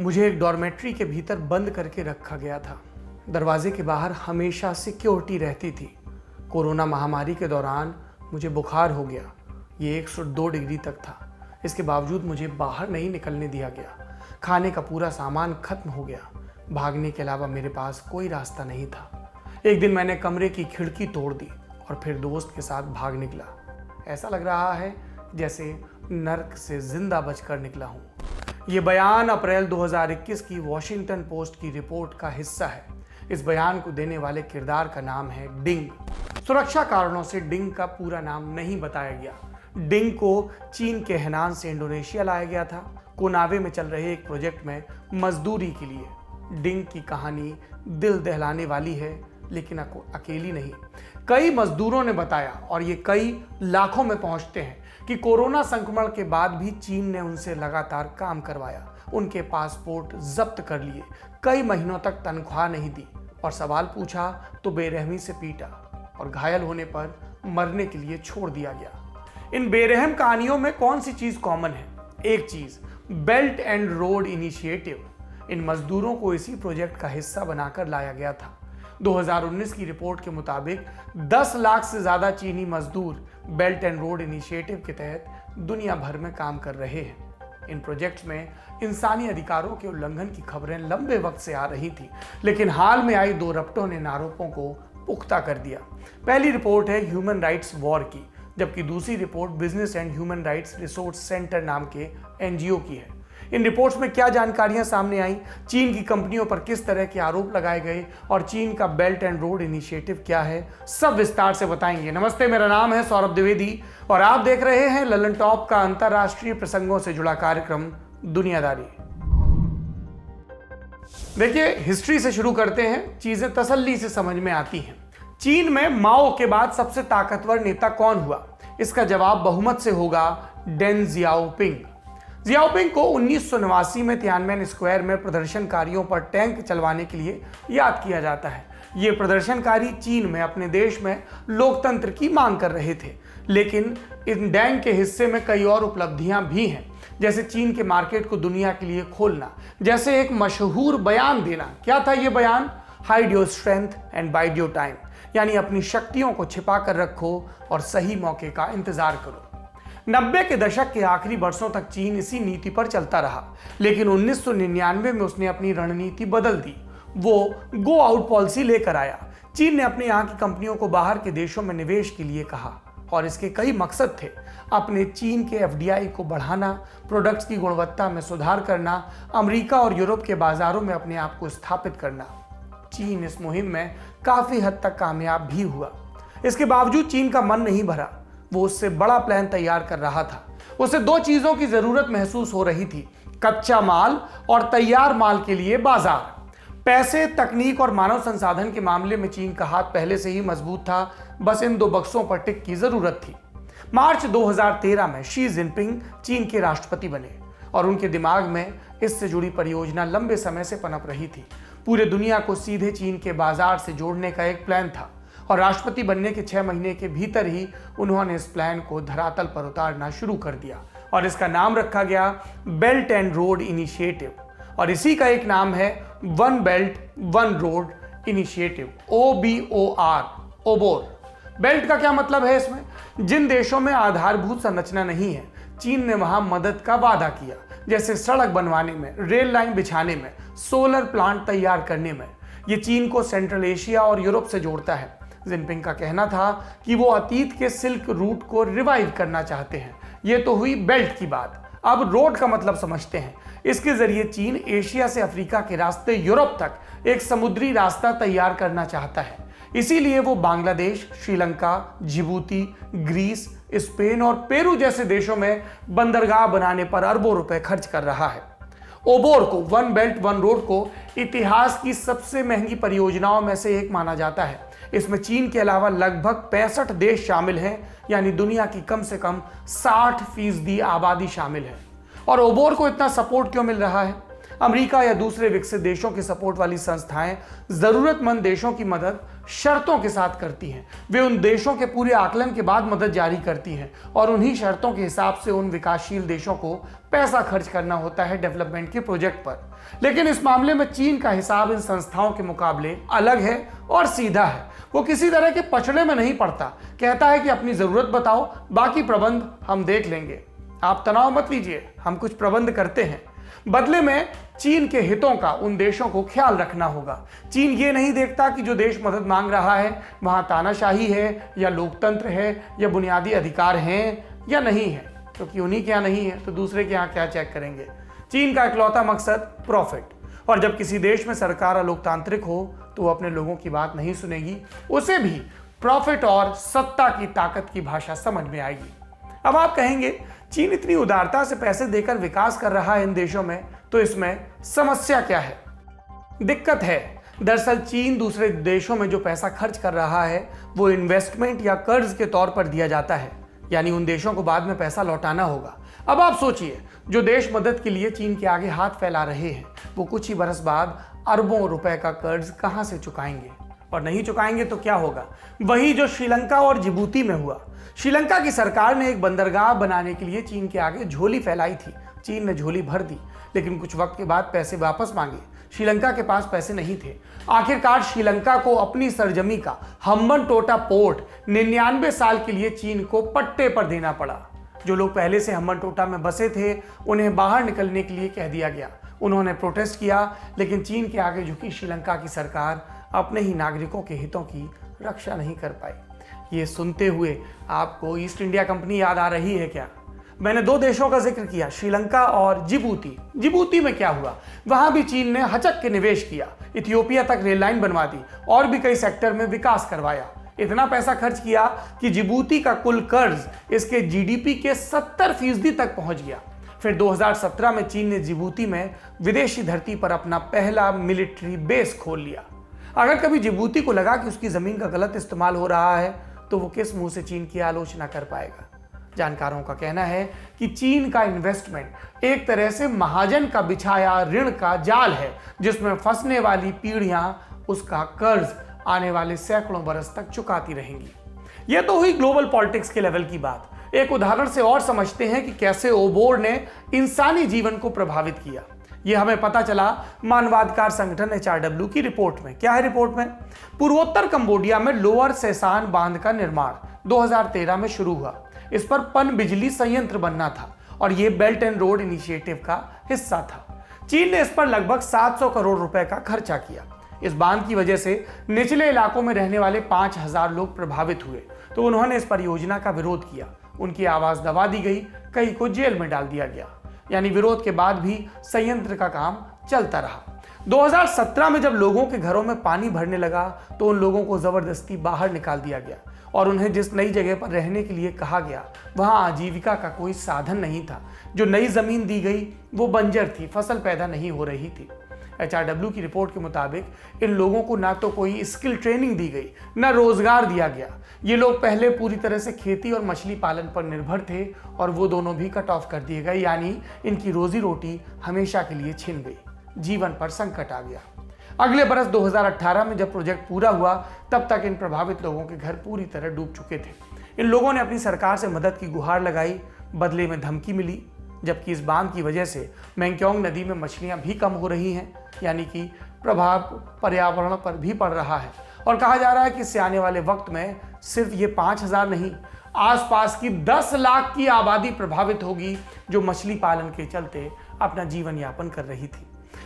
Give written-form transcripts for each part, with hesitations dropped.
मुझे एक डॉर्मेट्री के भीतर बंद करके रखा गया था। दरवाजे के बाहर हमेशा सिक्योरिटी रहती थी। कोरोना महामारी के दौरान मुझे बुखार हो गया। ये 102 डिग्री तक था। इसके बावजूद मुझे बाहर नहीं निकलने दिया गया। खाने का पूरा सामान खत्म हो गया। भागने के अलावा मेरे पास कोई रास्ता नहीं था। एक दिन मैंने कमरे की खिड़की तोड़ दी और फिर दोस्त के साथ भाग निकला। ऐसा लग रहा है जैसे नर्क से जिंदा बचकर निकला हूँ। ये बयान अप्रैल 2021 की वॉशिंगटन पोस्ट की रिपोर्ट का हिस्सा है। इस बयान को देने वाले किरदार का नाम है डिंग। सुरक्षा कारणों से डिंग का पूरा नाम नहीं बताया गया। डिंग को चीन के हेनान से इंडोनेशिया लाया गया था। कोनावे में चल रहे एक प्रोजेक्ट में मजदूरी के लिए। डिंग की कहानी दिल दहलाने वाली है, लेकिन अकेली नहीं। कई मजदूरों ने बताया, और ये कई लाखों में पहुंचते हैं, कि कोरोना संक्रमण के बाद भी चीन ने उनसे लगातार काम करवाया। उनके पासपोर्ट जब्त कर लिए, कई महीनों तक तनख्वाह नहीं दी, और सवाल पूछा तो बेरहमी से पीटा, और घायल होने पर मरने के लिए छोड़ दिया गया। इन बेरहम कहानियों में कौन सी चीज कॉमन है? एक चीज, बेल्ट एंड रोड इनिशिएटिव। इन मजदूरों को इसी प्रोजेक्ट का हिस्सा बनाकर लाया गया था। 2019 की रिपोर्ट के मुताबिक 10 लाख से ज्यादा चीनी मजदूर बेल्ट एंड रोड इनिशिएटिव के तहत दुनिया भर में काम कर रहे हैं। इन प्रोजेक्ट्स में इंसानी अधिकारों के उल्लंघन की खबरें लंबे वक्त से आ रही थी, लेकिन हाल में आई 2 रपटों ने इन आरोपों को पुख्ता कर दिया। पहली रिपोर्ट है ह्यूमन राइट्स वॉर की, जबकि दूसरी report business and human rights resource centre नाम के एनजीओ की है। इन रिपोर्ट्स में क्या जानकारियां सामने आई, चीन की कंपनियों पर किस तरह के आरोप लगाए गए, और चीन का बेल्ट एंड रोड इनिशिएटिव क्या है, सब विस्तार से बताएंगे। नमस्ते, मेरा नाम है सौरभ द्विवेदी और आप देख रहे हैं ललन टॉप का अंतरराष्ट्रीय प्रसंगों से जुड़ा कार्यक्रम दुनियादारी। देखिए, हिस्ट्री से शुरू करते हैं, चीजें तसल्ली से समझ में आती हैं। चीन में माओ के बाद सबसे ताकतवर नेता कौन हुआ? इसका जवाब बहुमत से होगा डेन जियाओपिंग। जियाओपिंग को 1989 में तियानमेन स्क्वायर में प्रदर्शनकारियों पर टैंक चलवाने के लिए याद किया जाता है। ये प्रदर्शनकारी चीन में अपने देश में लोकतंत्र की मांग कर रहे थे, लेकिन इन डैंग के हिस्से में कई और उपलब्धियां भी हैं, जैसे चीन के मार्केट को दुनिया के लिए खोलना, जैसे एक मशहूर बयान देना। क्या था ये बयान? Hide your strength and wide your time, यानी अपनी शक्तियों को छिपा कर रखो और सही मौके का इंतजार करो। 90 के दशक के आखिरी वर्षों तक चीन इसी नीति पर चलता रहा, लेकिन 1999 में उसने अपनी रणनीति बदल दी। वो गो आउट पॉलिसी लेकर आया। चीन ने अपने यहाँ की कंपनियों को बाहर के देशों में निवेश के लिए कहा, और इसके कई मकसद थे। अपने चीन के एफडीआई को बढ़ाना, प्रोडक्ट्स की गुणवत्ता में सुधार करना, अमेरिका और यूरोप के बाजारों में अपने आप को स्थापित करना। चीन इस मुहिम में काफी हद तक कामयाब भी हुआ। इसके बावजूद चीन का मन नहीं भरा। वो उससे बड़ा प्लान तैयार कर रहा था। उसे 2 चीजों की जरूरत महसूस हो रही थी, कच्चा माल और तैयार माल के लिए बाजार। पैसे, तकनीक और मानव संसाधन के मामले में चीन का हाथ पहले से ही मजबूत था, बस इन 2 बक्सों पर टिक की जरूरत थी। मार्च 2013 में शी जिनपिंग चीन के राष्ट्रपति बने, और उनके दिमाग में इससे जुड़ी परियोजना लंबे समय से पनप रही थी। पूरे दुनिया को सीधे चीन के बाजार से जोड़ने का एक प्लान था, और राष्ट्रपति बनने के 6 महीने के भीतर ही उन्होंने इस प्लान को धरातल पर उतारना शुरू कर दिया, और इसका नाम रखा गया बेल्ट एंड रोड इनिशिएटिव। और इसी का एक नाम है one belt one road initiative, OBOR, OBOR. Belt का क्या मतलब है इसमें? जिन देशों में आधारभूत संरचना नहीं है, चीन ने वहां मदद का वादा किया, जैसे सड़क बनवाने में, रेल लाइन बिछाने में, सोलर प्लांट तैयार करने में। ये चीन को सेंट्रल एशिया और यूरोप से जोड़ता है। जिनपिंग का कहना था कि वो अतीत के सिल्क रूट को रिवाइव करना चाहते हैं। ये तो हुई बेल्ट की बात। अब रोड का मतलब समझते हैं। इसके जरिए चीन एशिया से अफ्रीका के रास्ते यूरोप तक एक समुद्री रास्ता तैयार करना चाहता है। इसीलिए वो Bangladesh, Sri Lanka, Djibouti, Greece, Spain और पेरू जैसे देशों में बंदरगाह बनाने पर अरबों रुपए खर्च कर रहा है। ओबोर को, वन बेल्ट वन रोड को, इतिहास की सबसे महंगी परियोजनाओं में से एक माना जाता है। इसमें चीन के अलावा लगभग 65 देश शामिल हैं, यानी दुनिया की कम से कम 60% आबादी शामिल है। और ओबोर को इतना सपोर्ट क्यों मिल रहा है? अमेरिका या दूसरे विकसित देशों के सपोर्ट वाली संस्थाएं जरूरतमंद देशों की मदद शर्तों के साथ करती हैं। वे उन देशों के पूरे आकलन के बाद मदद जारी करती हैं और उन्हीं शर्तों के हिसाब से उन विकासशील देशों को पैसा खर्च करना होता है डेवलपमेंट के प्रोजेक्ट पर। लेकिन इस मामले में चीन का हिसाब इन संस्थाओं के मुकाबले अलग है और सीधा है। वो किसी तरह के पछड़े में नहीं पड़ता, कहता है कि अपनी जरूरत बताओ, बाकी प्रबंध हम देख लेंगे। आप तनाव मत लीजिए, हम कुछ प्रबंध करते हैं। बदले में चीन के हितों का उन देशों को ख्याल रखना होगा। चीन ये नहीं देखता कि जो देश मदद मांग रहा है वहां तानाशाही है या लोकतंत्र है या बुनियादी अधिकार हैं या नहीं है, क्योंकि उन्हीं के यहाँ नहीं है तो दूसरे के यहाँ क्या चेक करेंगे। चीन का इकलौता मकसद प्रॉफिट, और जब किसी देश में सरकार अलोकतांत्रिक हो तो वो अपने लोगों की बात नहीं सुनेगी, उसे भी प्रॉफिट और सत्ता की ताकत की भाषा समझ में आएगी। अब आप कहेंगे चीन इतनी उदारता से पैसे देकर विकास कर रहा है इन देशों में, तो इसमें समस्या क्या है? दिक्कत है, दरअसल चीन दूसरे देशों में जो पैसा खर्च कर रहा है वो इन्वेस्टमेंट या कर्ज के तौर पर दिया जाता है, यानी उन देशों को बाद में पैसा लौटाना होगा। अब आप सोचिए, जो देश मदद के लिए चीन के आगे हाथ फैला रहे हैं वो कुछ ही बरस बाद अरबों रुपए का कर्ज कहां से चुकाएंगे? और नहीं चुकाएंगे तो क्या होगा? वही जो श्रीलंका और जिबूती में हुआ। श्रीलंका की सरकार ने एक बंदरगाह बनाने के लिए चीन के आगे झोली फैलाई थी। चीन ने झोली भर दी, लेकिन कुछ वक्त के बाद पैसे वापस मांगे। श्रीलंका के पास पैसे नहीं थे। आखिरकार श्रीलंका को अपनी सरजमी का हम्बनटोटा पोर्ट 99 साल के लिए चीन को पट्टे पर देना पड़ा। जो लोग पहले से हम्बनटोटा में बसे थे उन्हें बाहर निकलने के लिए कह दिया गया। उन्होंने प्रोटेस्ट किया, लेकिन चीन के आगे झुकी श्रीलंका की सरकार अपने ही नागरिकों के हितों की रक्षा नहीं कर पाई। ये सुनते हुए आपको ईस्ट इंडिया कंपनी याद आ रही है क्या? मैंने दो देशों का जिक्र किया, श्रीलंका और जिबूती। जिबूती में क्या हुआ? वहां भी चीन ने हचक के निवेश किया, इथियोपिया तक रेल लाइन बनवा दी और भी कई सेक्टर में विकास करवाया। इतना पैसा खर्च किया कि जिबूती का कुल कर्ज इसके जीडीपी के 70% तक पहुंच गया। फिर 2017 में चीन ने जिबूती में विदेशी धरती पर अपना पहला मिलिट्री बेस खोल लिया। अगर कभी जिबूती को लगा कि उसकी जमीन का गलत इस्तेमाल हो रहा है तो वो किस मुंह से चीन की आलोचना कर पाएगा? जानकारों का कहना है कि चीन का इन्वेस्टमेंट एक तरह से महाजन का बिछाया ऋण का जाल है, जिसमें फंसने वाली पीढ़ियां उसका कर्ज आने वाले सैकड़ों बरस तक चुकाती रहेंगी। यह तो हुई ग्लोबल पॉलिटिक्स के लेवल की बात। एक उदाहरण से और समझते हैं कि कैसे ओबोर ने इंसानी जीवन को प्रभावित किया। यह हमें पता चला मानवाधिकार संगठन HRW की रिपोर्ट में। क्या है रिपोर्ट में? पूर्वोत्तर कंबोडिया में लोअर सेसान बांध का निर्माण 2013 में शुरू हुआ। इस पर पन बिजली संयंत्र बनना था और यह बेल्ट एंड रोड इनिशिएटिव का हिस्सा था। चीन ने इस पर लगभग 700 करोड़ रुपए का खर्चा किया। इस बांध की वजह से निचले इलाकों में रहने वाले 5000 लोग प्रभावित हुए, तो उन्होंने इस परियोजना का विरोध किया। उनकी आवाज दबा दी गई, कई को जेल में डाल दिया गया। यानी विरोध के बाद भी संयंत्र का काम चलता रहा। 2017 में जब लोगों के घरों में पानी भरने लगा तो उन लोगों को जबरदस्ती बाहर निकाल दिया गया और उन्हें जिस नई जगह पर रहने के लिए कहा गया वहां आजीविका का कोई साधन नहीं था। जो नई जमीन दी गई वो बंजर थी, फसल पैदा नहीं हो रही थी। HRW की रिपोर्ट के मुताबिक इन लोगों को ना तो कोई स्किल ट्रेनिंग दी गई, ना रोजगार दिया गया। ये लोग पहले पूरी तरह से खेती और मछली पालन पर निर्भर थे और वो दोनों भी कट ऑफ कर दिए गए, यानी इनकी रोजी रोटी हमेशा के लिए छिन गई। जीवन पर संकट आ गया। अगले बरस 2018 में जब प्रोजेक्ट पूरा हुआ तब तक इन प्रभावित लोगों के घर पूरी तरह डूब चुके थे। इन लोगों ने अपनी सरकार से मदद की गुहार लगाई, बदले में धमकी मिली। जबकि इस बांध की वजह से मेंगक्योंग नदी में मछलियां भी कम हो रही हैं, यानी कि प्रभाव पर्यावरण पर भी पड़ रहा है। और कहा जा रहा है कि इससे आने वाले वक्त में सिर्फ ये 5000 नहीं, आसपास की 10 लाख की आबादी प्रभावित होगी जो मछली पालन के चलते अपना जीवन यापन कर रही थी।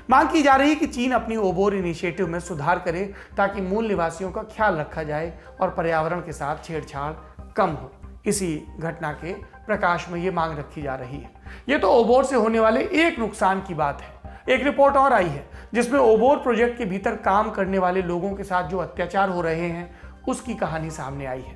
मांग की जा रही है कि चीन अपनी ओबोर इनिशिएटिव में सुधार करे ताकि मूल निवासियों का ख्याल रखा जाए और पर्यावरण के साथ छेड़छाड़ कम हो। इसी घटना के प्रकाश में ये मांग रखी जा रही है। ये तो ओबोर से होने वाले एक नुकसान की बात है। एक रिपोर्ट और आई है जिसमें ओबोर प्रोजेक्ट के भीतर काम करने वाले लोगों के साथ जो अत्याचार हो रहे हैं उसकी कहानी सामने आई है।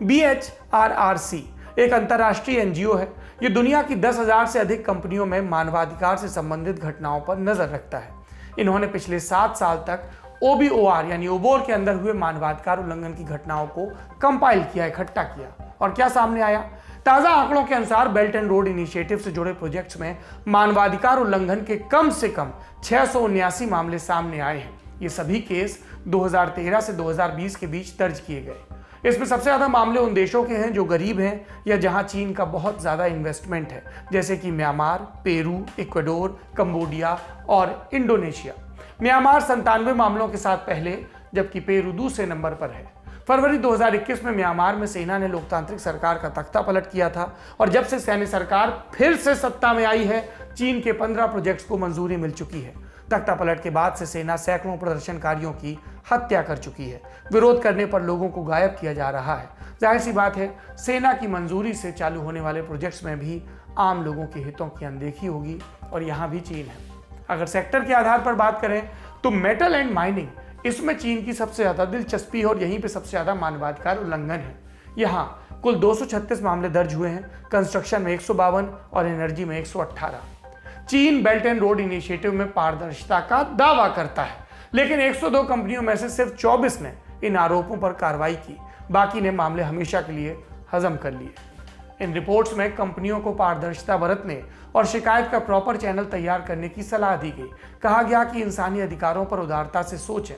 BHRRC एक अंतर्राष्ट्रीय NGO है। ये दुनिया की 10,000 से अधिक कंपनियों में मानवाधिकार से संबंधित घटनाओं पर नजर रखता है। इन्होंने पिछले 7 साल तक OBOR यानी ओबोर के अंदर हुए मानवाधिकार उल्लंघन की घटनाओं को कंपाइल किया, इकट्ठा किया। और क्या सामने आया? ताजा आंकड़ों के अनुसार बेल्ट एंड रोड इनिशिएटिव से जुड़े प्रोजेक्ट्स में मानवाधिकार उल्लंघन के कम से कम 679 मामले सामने आए हैं। ये सभी केस 2013 से 2020 के बीच दर्ज किए गए। इसमें सबसे ज़्यादा मामले उन देशों के हैं जो गरीब हैं या जहां चीन का बहुत ज़्यादा इन्वेस्टमेंट है, जैसे कि म्यांमार, पेरू, इक्वाडोर, कंबोडिया और इंडोनेशिया। म्यांमार 97 मामलों के साथ पहले, जबकि पेरू दूसरे नंबर पर है। फरवरी 2021 में म्यांमार में सेना ने लोकतांत्रिक सरकार का तख्ता पलट किया था और जब से सैन्य सरकार फिर से सत्ता में आई है, चीन के 15 प्रोजेक्ट्स को मंजूरी मिल चुकी है। तख्ता पलट के बाद से सेना सैकड़ों प्रदर्शनकारियों की हत्या कर चुकी है। विरोध करने पर लोगों को गायब किया जा रहा है। जाहिर सी बात है, सेना की मंजूरी से चालू होने वाले प्रोजेक्ट्स में भी आम लोगों के हितों की अनदेखी होगी और यहाँ भी चीन है। अगर सेक्टर के आधार पर बात करें तो मेटल एंड माइनिंग, इसमें चीन की सबसे ज़्यादा दिलचस्पी है और यहीं पे सबसे ज़्यादा मानवाधिकार उल्लंघन है। यहाँ कुल 236 मामले दर्ज हुए हैं, कंस्ट्रक्शन में 152 और एनर्जी में 118। चीन बेल्ट एंड रोड इनिशिएटिव में पारदर्शिता का दावा करता है, लेकिन 102 कंपनियों में से सिर्फ 24 ने इन आरोपों पर कार्रवाई की, बाकी ने मामले हमेशा के लिए हजम कर लिए। इन रिपोर्ट्स में कंपनियों को पारदर्शिता बरतने और शिकायत का प्रॉपर चैनल तैयार करने की सलाह दी गई। कहा गया कि इंसानी अधिकारों पर उदारता से सोचें,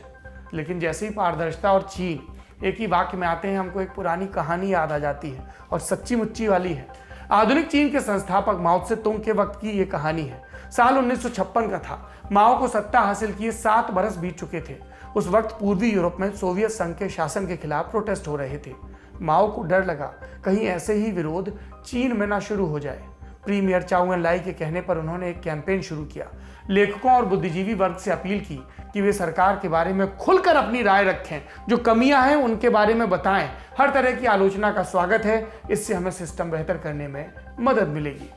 लेकिन जैसे ही पारदर्शिता और चीन एक ही वाक्य में आते हैं, हमको एक पुरानी कहानी याद आ जाती है और सच्ची मुच्ची वाली है। आधुनिक चीन के संस्थापक माओ त्से तुंग के वक्त की ये कहानी है। साल 1956 का था। माओ को सत्ता हासिल किए 7 बरस बीत चुके थे। उस वक्त पूर्वी यूरोप में सोवियत संघ के शासन के खिलाफ प्रोटेस्ट हो रहे थे। माओ को डर लगा कहीं ऐसे ही विरोध चीन में ना शुरू हो जाए। प्रीमियर चाउ एन लाई के कहने पर उन्होंने एक कैंपेन शुरू किया। लेखकों और बुद्धिजीवी वर्ग से अपील की कि वे सरकार के बारे में खुलकर अपनी राय रखें, जो कमियां हैं उनके बारे में बताएं। हर तरह की आलोचना का स्वागत है, इससे हमें सिस्टम बेहतर करने में मदद मिलेगी।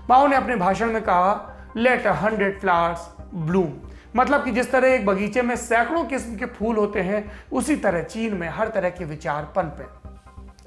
माओ ने अपने भाषण में कहा, लेट 100 फ्लावर्स ब्लूम, मतलब कि जिस तरह एक बगीचे में सैकड़ों किस्म के फूल होते हैं, उसी तरह चीन में हर तरह के विचार पनपे।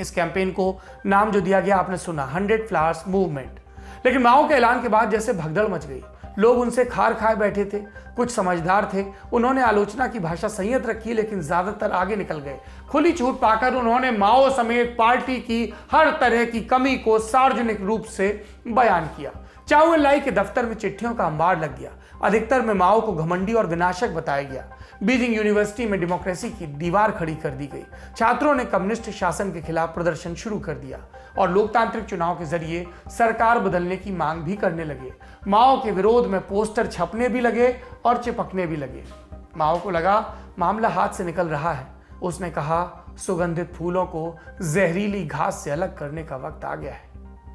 इस कैंपेन को नाम जो दिया गया आपने सुना, 100 फ्लावर्स मूवमेंट। लेकिन माओ के ऐलान के बाद जैसे भगदड़ मच गई। लोग उनसे खार खाए बैठे थे। कुछ समझदार थे, उन्होंने आलोचना की भाषा संयत रखी, लेकिन ज्यादातर आगे निकल गए। खुली छूट पाकर उन्होंने माओ समेत पार्टी की हर तरह की कमी को सार्वजनिक रूप से बयान किया। चाउ एन लाई के दफ्तर में चिट्ठियों का अंबार लग गया। अधिकतर में माओ को घमंडी और विनाशक बताया गया। बीजिंग यूनिवर्सिटी में डेमोक्रेसी की दीवार खड़ी कर दी गई। छात्रों ने कम्युनिस्ट शासन के खिलाफ प्रदर्शन शुरू कर दिया और लोकतांत्रिक चुनाव के जरिए सरकार बदलने की मांग भी करने लगे। माओ के विरोध में पोस्टर छपने भी लगे और चिपकने भी लगे। माओ को लगा मामला हाथ से निकल रहा है। उसने कहा, सुगंधित फूलों को जहरीली घास से अलग करने का वक्त आ गया है।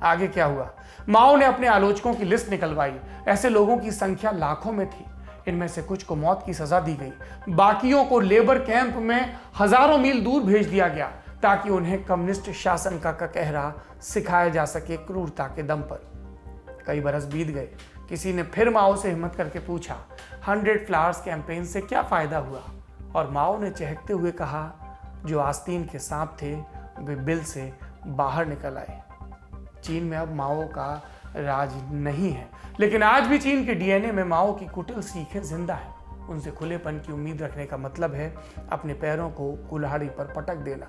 आगे क्या हुआ? माओ ने अपने आलोचकों की लिस्ट निकलवाई। ऐसे लोगों की संख्या लाखों में थी। इनमें से कुछ को मौत की सजा दी गई, बाकियों को लेबर कैंप में हजारों मील दूर भेज दिया गया ताकि उन्हें कम्युनिस्ट शासन का कहरा सिखाया जा सके क्रूरता के दम पर। कई बरस बीत गए। किसी ने फिर माओ से हिम्मत करके पूछा, 100 फ्लावर्स कैंपेन से क्या फायदा हुआ? और माओ ने चहकते हुए कहा, जो आस्तीन के सांप थे वे बिल से बाहर निकल आए। चीन में अब माओ का राज नहीं है, लेकिन आज भी चीन के डीएनए में माओ की कुटिल सीखें जिंदा हैं। उनसे खुलेपन की उम्मीद रखने का मतलब है अपने पैरों को कुल्हाड़ी पर पटक देना।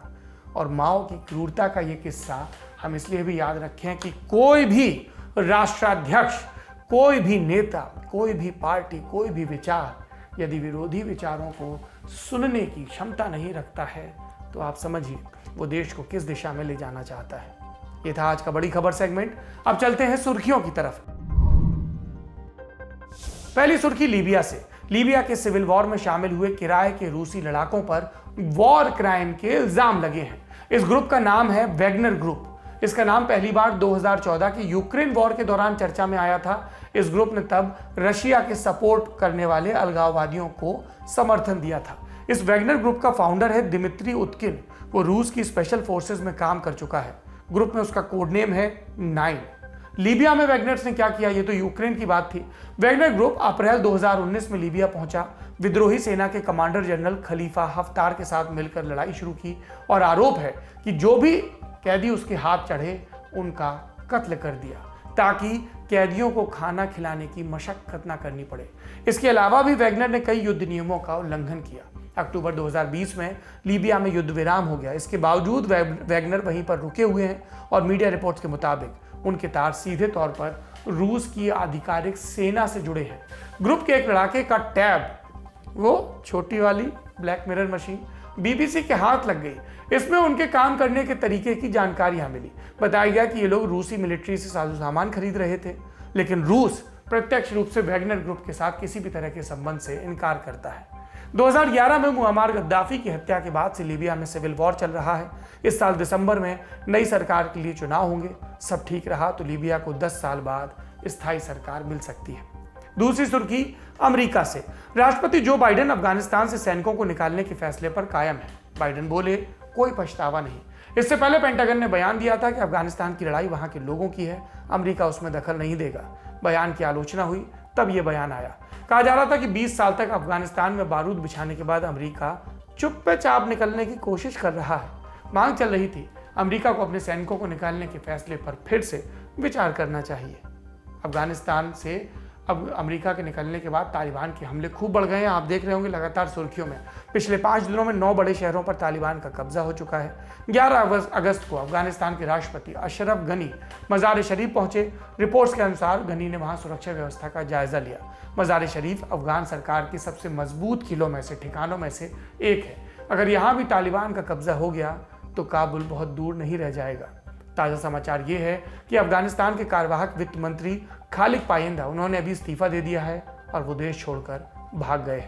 और माओ की क्रूरता का ये किस्सा हम इसलिए भी याद रखें कि कोई भी राष्ट्राध्यक्ष, कोई भी नेता, कोई भी पार्टी, कोई भी विचार यदि विरोधी विचारों को सुनने की क्षमता नहीं रखता है तो आप समझिए वो देश को किस दिशा में ले जाना चाहता है। ये था आज का बड़ी खबर सेगमेंट। अब चलते हैं सुर्खियों की तरफ। पहली सुर्खी लीबिया से। लीबिया के सिविल वॉर में शामिल हुए किराए के रूसी लड़ाकों पर वॉर क्राइम के इल्जाम लगे हैं। इस ग्रुप का नाम है वैगनर ग्रुप। इसका नाम पहली बार 2014 के यूक्रेन वॉर के दौरान चर्चा में आया था। इस ग्रुप ने तब रशिया के सपोर्ट करने वाले अलगाववादियों को समर्थन दिया था। इस वैगनर ग्रुप का फाउंडर है दिमित्री उत्किन। वो रूस की स्पेशल फोर्सेस में काम कर चुका है। ग्रुप में उसका कोड नेम है 9। लीबिया में वैगनर्स ने क्या किया, ये तो यूक्रेन की बात थी। वैगनर ग्रुप अप्रैल 2019 में लीबिया पहुंचा। विद्रोही सेना के कमांडर जनरल खलीफा हफ्तार के साथ मिलकर लड़ाई शुरू की और आरोप है कि जो भी कैदी उसके हाथ चढ़े उनका कत्ल कर दिया ताकि कैदियों को खाना खिलाने की मशक्कत ना करनी पड़े। इसके अलावा भी वैगनर ने कई युद्ध नियमों का उल्लंघन किया। अक्टूबर 2020 में लीबिया में युद्ध विराम हो गया। इसके बावजूद वैगनर वहीं पर रुके हुए हैं और मीडिया रिपोर्ट्स के मुताबिक उनके तार सीधे तौर पर रूस की आधिकारिक सेना से जुड़े हैं। ग्रुप के एक लड़ाके का टैब, वो छोटी वाली ब्लैक मिरर मशीन बीबीसी के हाथ लग गई। इसमें उनके काम करने के तरीके की जानकारियां मिली। बताया गया कि ये लोग रूसी मिलिट्री से साजो सामान खरीद रहे थे, लेकिन रूस प्रत्यक्ष रूप से वैगनर ग्रुप के साथ किसी भी तरह के संबंध से इनकार करता है। 2011 में मुअम्मर गद्दाफी की हत्या के बाद से लीबिया में सिविल वॉर चल रहा है। इस साल दिसंबर में नई सरकार के लिए चुनाव होंगे। सब ठीक रहा तो लीबिया को 10 साल बाद स्थायी सरकार मिल सकती है। दूसरी सुर्खी अमेरिका से। राष्ट्रपति जो बाइडेन अफगानिस्तान से सैनिकों को निकालने के फैसले पर कायम है। बाइडेन बोले, कोई पछतावा नहीं। इससे पहले पेंटागन ने बयान दिया था कि अफगानिस्तान की लड़ाई वहां के लोगों की है, अमेरिका उसमें दखल नहीं देगा। बयान की आलोचना हुई, तब यह बयान आया। कहा जा रहा था कि 20 साल तक अफगानिस्तान में बारूद बिछाने के बाद अमेरिका चुपचाप निकलने की कोशिश कर रहा है। मांग चल रही थी अमेरिका को अपने सैनिकों को निकालने के फैसले पर फिर से विचार करना चाहिए। अफगानिस्तान से अब अमेरिका के निकलने के बाद तालिबान के हमले खूब बढ़ गए हैं। आप देख रहे होंगे लगातार सुर्खियों में। पिछले 5 दिनों में 9 बड़े शहरों पर तालिबान का कब्जा हो चुका है। 11 अगस्त को अफगानिस्तान के राष्ट्रपति अशरफ गनी मज़ार शरीफ पहुंचे। रिपोर्ट्स के अनुसार गनी ने वहां सुरक्षा व्यवस्था का जायजा लिया। मज़ार शरीफ अफगान सरकार की सबसे मजबूत किलों में से, ठिकानों में से एक है। अगर यहाँ भी तालिबान का कब्जा हो गया तो काबुल बहुत दूर नहीं रह जाएगा। ताज़ा समाचार ये है कि अफगानिस्तान के कार्यवाहक वित्त मंत्री खालिद पायंदा, उन्होंने अभी इस्तीफा दे दिया है और वो देश छोड़कर भाग गए।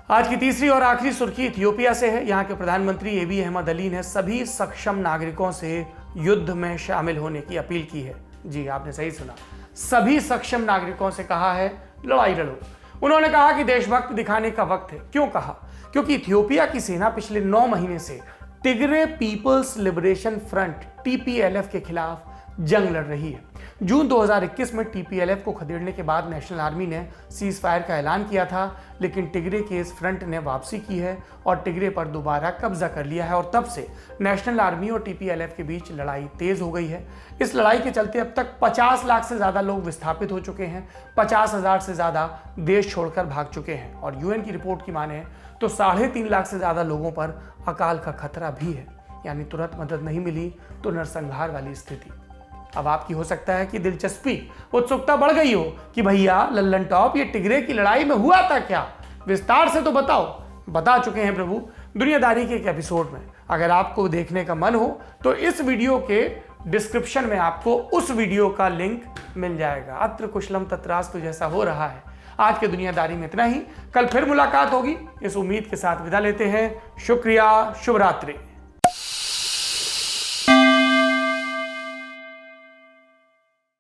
आज की तीसरी और आखिरी सुर्खी इथियोपिया से है। यहाँ के प्रधानमंत्री एबी अहमद अली ने सभी सक्षम नागरिकों से युद्ध में शामिल होने की अपील की है। जी आपने सही सुना, सभी सक्षम नागरिकों से कहा है लड़ाई लड़ो। उन्होंने कहा कि देशभक्त दिखाने का वक्त है। क्यों कहा? क्योंकि इथियोपिया की सेना पिछले 9 महीने से Tigray People's Liberation Front TPLF के खिलाफ जंग लड़ रही है। जून 2021 में टीपीएलएफ को खदेड़ने के बाद नेशनल आर्मी ने सीज फायर का ऐलान किया था, लेकिन टिग्रे के इस फ्रंट ने वापसी की है और टिग्रे पर दोबारा कब्जा कर लिया है और तब से नेशनल आर्मी और टीपीएलएफ के बीच लड़ाई तेज हो गई है। इस लड़ाई के चलते अब तक 50 लाख से ज़्यादा लोग विस्थापित हो चुके हैं, 50,000 से ज़्यादा देश छोड़कर भाग चुके हैं और यूएन की रिपोर्ट की माने तो 3.5 लाख से ज़्यादा लोगों पर अकाल का खतरा भी है। यानी तुरंत मदद नहीं मिली तो नरसंहार वाली स्थिति। अब आपकी हो सकता है कि दिलचस्पी, उत्सुकता बढ़ गई हो कि भैया लल्लन टॉप ये टिग्रे की लड़ाई में हुआ था क्या, विस्तार से तो बताओ। बता चुके हैं प्रभु दुनियादारी के एक एपिसोड में। अगर आपको देखने का मन हो तो इस वीडियो के डिस्क्रिप्शन में आपको उस वीडियो का लिंक मिल जाएगा। अत्र कुशलम तत्रास्तु जैसा हो रहा है। आज के दुनियादारी में इतना ही। कल फिर मुलाकात होगी, इस उम्मीद के साथ विदा लेते हैं। शुक्रिया, शुभ रात्रि।